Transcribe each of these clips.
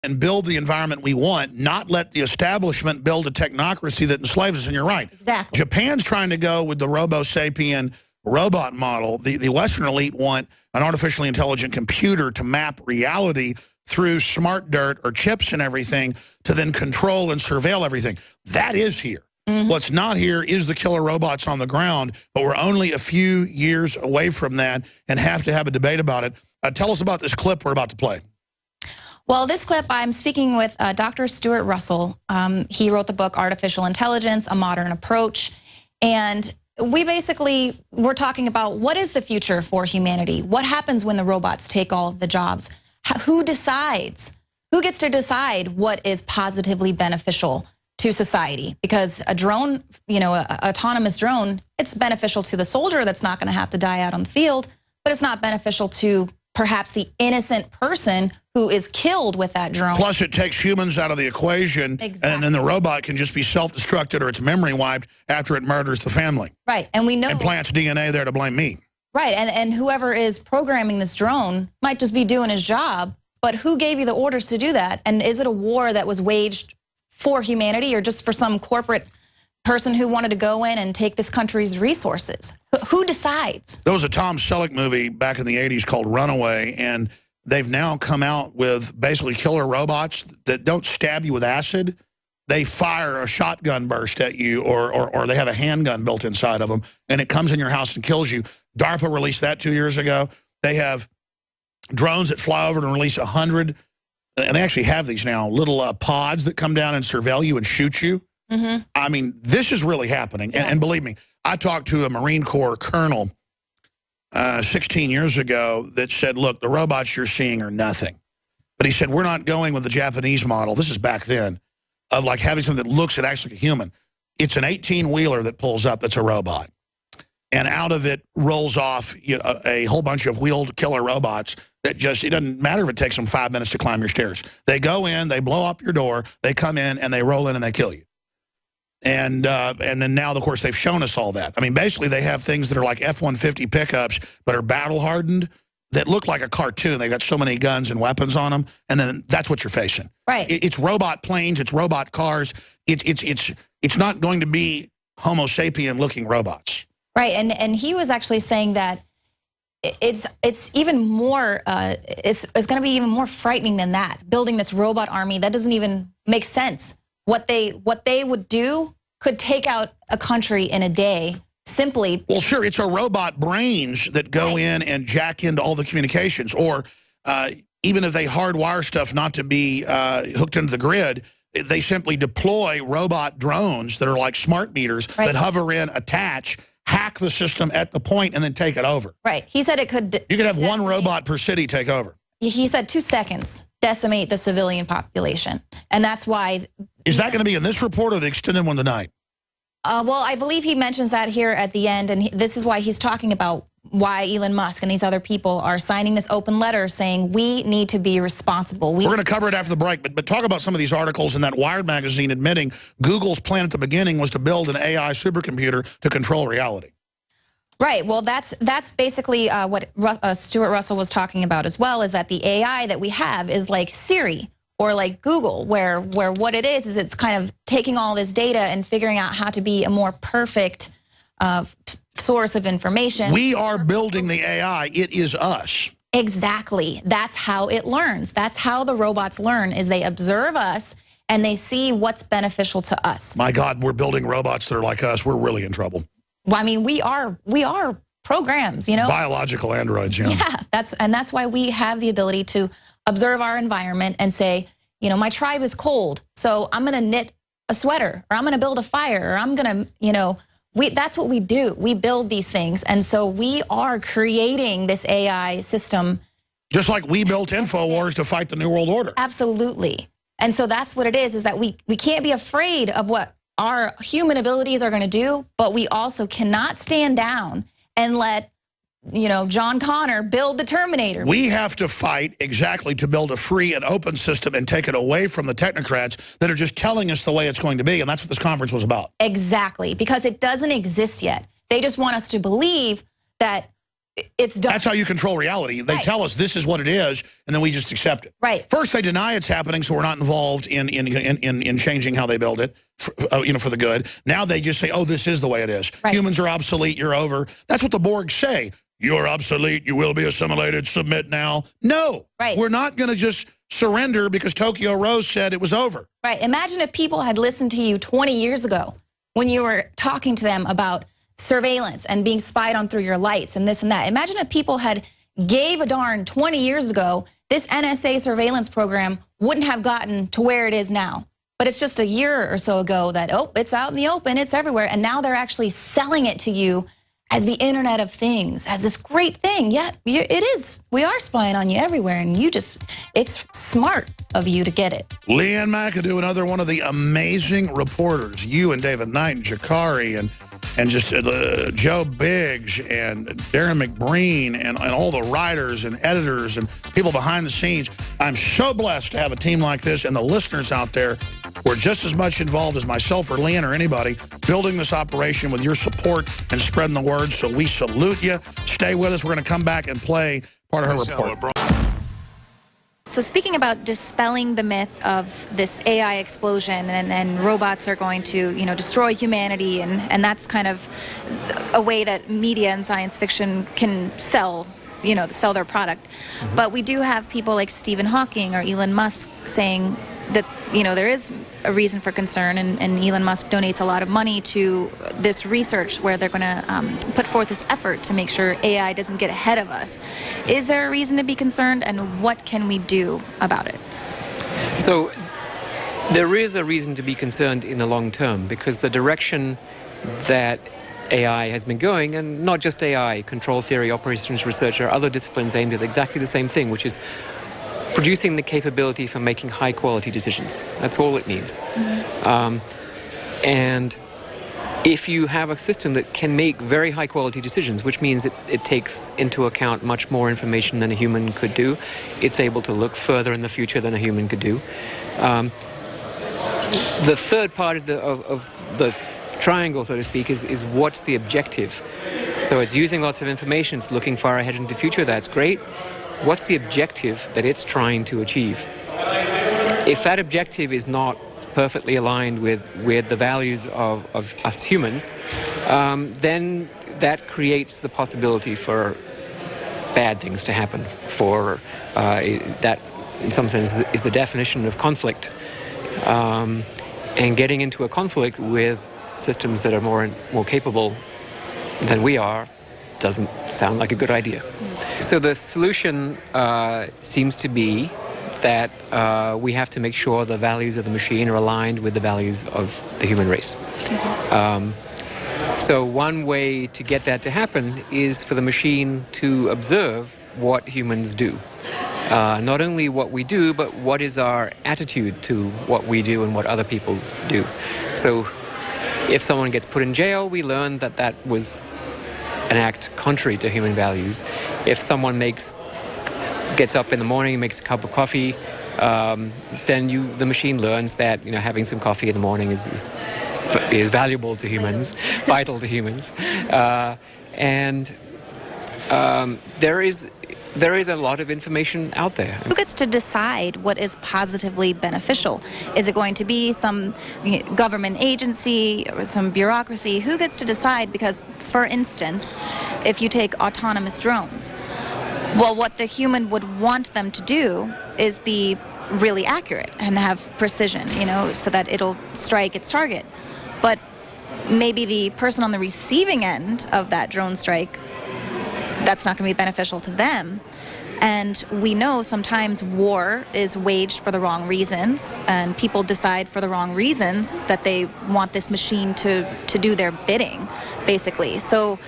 and build the environment we want, not let the establishment build a technocracy that enslaves us. And you're right. Exactly. Japan's trying to go with the Robo-Sapien robot model. The Western elite want an artificially intelligent computer to map reality through smart dirt or chips and everything to then control and surveil everything. That is here. What's not here is the killer robots on the ground, but we're only a few years away from that and have to have a debate about it. Tell us about this clip we're about to play. Well, this clip, I'm speaking with Dr. Stuart Russell. He wrote the book, Artificial Intelligence, A Modern Approach. And we basically were talking about what is the future for humanity? What happens when the robots take all of the jobs? Who decides? Who gets to decide what is positively beneficial to society? Because a drone, an autonomous drone, it's beneficial to the soldier that's not going to have to die out on the field, but it's not beneficial to perhaps the innocent person who is killed with that drone. Plus, it takes humans out of the equation, and then the robot can just be self-destructed or its memory wiped after it murders the family. Right, and we know... And plants DNA there to blame me. Right, and whoever is programming this drone might just be doing his job, but who gave you the orders to do that? And is it a war that was waged for humanity or just for some corporate person who wanted to go in and take this country's resources? Who decides? There was a Tom Selleck movie back in the 80s called Runaway, and they've now come out with basically killer robots that don't stab you with acid. They fire a shotgun burst at you, or they have a handgun built inside of them, and it comes in your house and kills you. DARPA released that 2 years ago. They have drones that fly over and release 100, and they actually have these now, little pods that come down and surveil you and shoot you. I mean, this is really happening. And believe me, I talked to a Marine Corps colonel 16 years ago that said, look, the robots you're seeing are nothing. But he said, we're not going with the Japanese model. This is back then, of like having something that looks at actually a human. It's an 18-wheeler that pulls up that's a robot. And out of it rolls off a whole bunch of wheeled killer robots that just, it doesn't matter if it takes them 5 minutes to climb your stairs. They go in, they blow up your door, they come in, and they roll in and they kill you. And then now, of course, they've shown us all that. I mean, basically, they have things that are like F-150 pickups, but are battle-hardened, that look like a cartoon. They got so many guns and weapons on them, and then that's what you're facing. Right. It's robot planes, it's robot cars. It's not going to be Homo sapien-looking robots. Right, and he was actually saying that it's even more it's going to be even more frightening than that. Building this robot army that doesn't even make sense. What they would do could take out a country in a day. Simply. Well, sure, it's a robot brains that go in and jack into all the communications, or even if they hardwire stuff not to be hooked into the grid, they simply deploy robot drones that are like smart meters that hover in, attach, hack the system at the point, and then take it over. Right. He said it could. You could have one robot per city take over. He said 2 seconds decimate the civilian population, and that's why. Is that going to be in this report or the extended one tonight? Well, I believe he mentions that here at the end, and this is why he's talking about why Elon Musk and these other people are signing this open letter saying we need to be responsible. We're going to cover it after the break, but talk about some of these articles in that Wired magazine admitting Google's plan at the beginning was to build an AI supercomputer to control reality. Right. Well, that's basically what Stuart Russell was talking about as well, is that the AI that we have is like Siri or like Google, where what it is it's kind of taking all this data and figuring out how to be a more perfect source of information. We are building the AI. It is us. Exactly. That's how it learns. That's how the robots learn, is they observe us and they see what's beneficial to us. My God, we're building robots that are like us. We're really in trouble. Well, I mean, we are programs, you know. Biological androids, yeah. Yeah, that's why we have the ability to observe our environment and say, my tribe is cold, so I'm going to knit a sweater, or I'm going to build a fire, or I'm going to, that's what we do. We build these things, and so we are creating this AI system. Just like we built InfoWars to fight the New World Order. Absolutely. And so that's what it is that we can't be afraid of what our human abilities are going to do, but we also cannot stand down and let John Connor build the Terminator. We have to fight exactly to build a free and open system and take it away from the technocrats that are just telling us the way it's going to be. And that's what this conference was about. Exactly, because it doesn't exist yet. They just want us to believe that it's done. That's how you control reality. They tell us this is what it is, and then we just accept it. Right. First, they deny it's happening, so we're not involved in changing how they build it, for the good. Now they just say, oh, this is the way it is. Right. Humans are obsolete. You're over. That's what the Borg say. You're obsolete. You will be assimilated. Submit now. No. Right. We're not going to just surrender because Tokyo Rose said it was over. Right. Imagine if people had listened to you 20 years ago when you were talking to them about surveillance and being spied on through your lights and this and that. Imagine if people had gave a darn 20 years ago, this NSA surveillance program wouldn't have gotten to where it is now. But it's just a year or so ago that, oh, it's out in the open, it's everywhere. And now they're actually selling it to you as the Internet of Things, as this great thing. Yeah, it is. We are spying on you everywhere, and it's smart of you to get it. Leanne McAdoo, another one of the amazing reporters. You and David Knight and Jakari and just Joe Biggs and Darren McBreen and all the writers and editors and people behind the scenes. I'm so blessed to have a team like this, and the listeners out there who are just as much involved as myself or Leanne or anybody building this operation with your support and spreading the word. So we salute you. Stay with us. We're going to come back and play part of her report. So speaking about dispelling the myth of this AI explosion and robots are going to, destroy humanity, and that's kind of a way that media and science fiction can sell their product. Mm-hmm. But we do have people like Stephen Hawking or Elon Musk saying that, there is a reason for concern, and Elon Musk donates a lot of money to this research where they're going to put forth this effort to make sure AI doesn't get ahead of us. Is there a reason to be concerned, and what can we do about it? So there is a reason to be concerned in the long term, because the direction that AI has been going, and not just AI, control theory, operations research, or other disciplines aimed at exactly the same thing, which is producing the capability for making high-quality decisions. That's all it needs. Mm-hmm. And if you have a system that can make very high-quality decisions, which means it takes into account much more information than a human could do, it's able to look further in the future than a human could do. The third part of the triangle, so to speak, is what's the objective? So it's using lots of information, it's looking far ahead into the future, that's great. What's the objective that it's trying to achieve? If that objective is not perfectly aligned with the values of us humans, then that creates the possibility for bad things to happen. That, in some sense, is the definition of conflict. And getting into a conflict with systems that are more capable than we are doesn't sound like a good idea. So the solution seems to be that we have to make sure the values of the machine are aligned with the values of the human race. So one way to get that to happen is for the machine to observe what humans do. Not only what we do, but what is our attitude to what we do and what other people do. So if someone gets put in jail, we learn that that was an act contrary to human values. If someone gets up in the morning and makes a cup of coffee, then the machine learns that having some coffee in the morning is valuable to humans, vital to humans, and there is a lot of information out there. Who gets to decide what is positively beneficial? Is it going to be some government agency or some bureaucracy? Who gets to decide? Because, for instance, if you take autonomous drones, well, what the human would want them to do is be really accurate and have precision, so that it'll strike its target. But maybe the person on the receiving end of that drone strike, that's not going to be beneficial to them. And we know sometimes war is waged for the wrong reasons, and people decide for the wrong reasons that they want this machine to do their bidding, basically. So,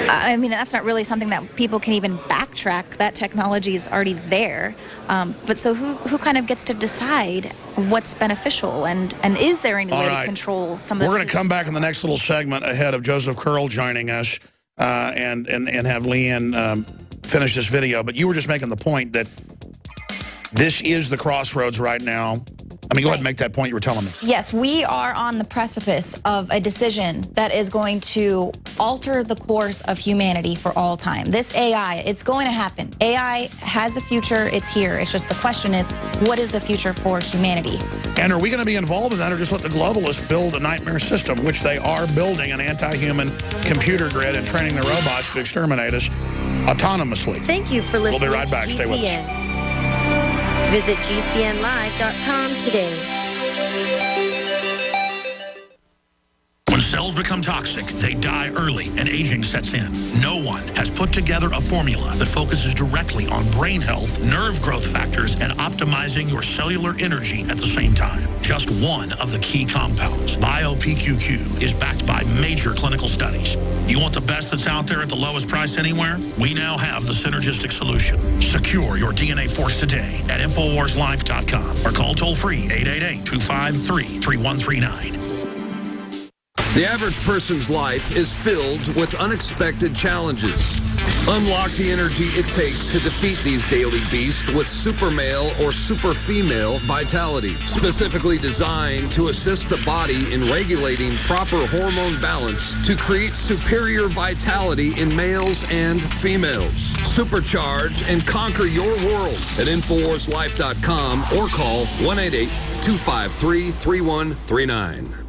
I mean, that's not really something that people can even backtrack. That technology is already there. But so who kind of gets to decide what's beneficial, and is there any way to control some of this? We're going to come back in the next little segment ahead of Joseph Curl joining us and have Leanne finish this video. But you were just making the point that this is the crossroads right now. I mean, go ahead and make that point you were telling me. Yes, we are on the precipice of a decision that is going to alter the course of humanity for all time. This AI, it's going to happen. AI has a future. It's here. It's just the question is, what is the future for humanity? And are we going to be involved in that, or just let the globalists build a nightmare system, which they are building an anti-human computer grid and training the robots to exterminate us autonomously? Thank you for listening. We'll be right back. To Stay with GCN. us. Visit GCNlive.com today. When cells become toxic, they die early and aging sets in. No one has put together a formula that focuses directly on brain health, nerve growth factors, and optimizing your cellular energy at the same time. Just one of the key compounds, BioPQQ, is backed by major clinical studies. You want the best that's out there at the lowest price anywhere? We now have the synergistic solution. Secure your DNA force today at InfoWarsLife.com or call toll-free 888-253-3139. The average person's life is filled with unexpected challenges. Unlock the energy it takes to defeat these daily beasts with super male or super female vitality, specifically designed to assist the body in regulating proper hormone balance to create superior vitality in males and females. Supercharge and conquer your world at InfoWarsLife.com or call 188-253-3139.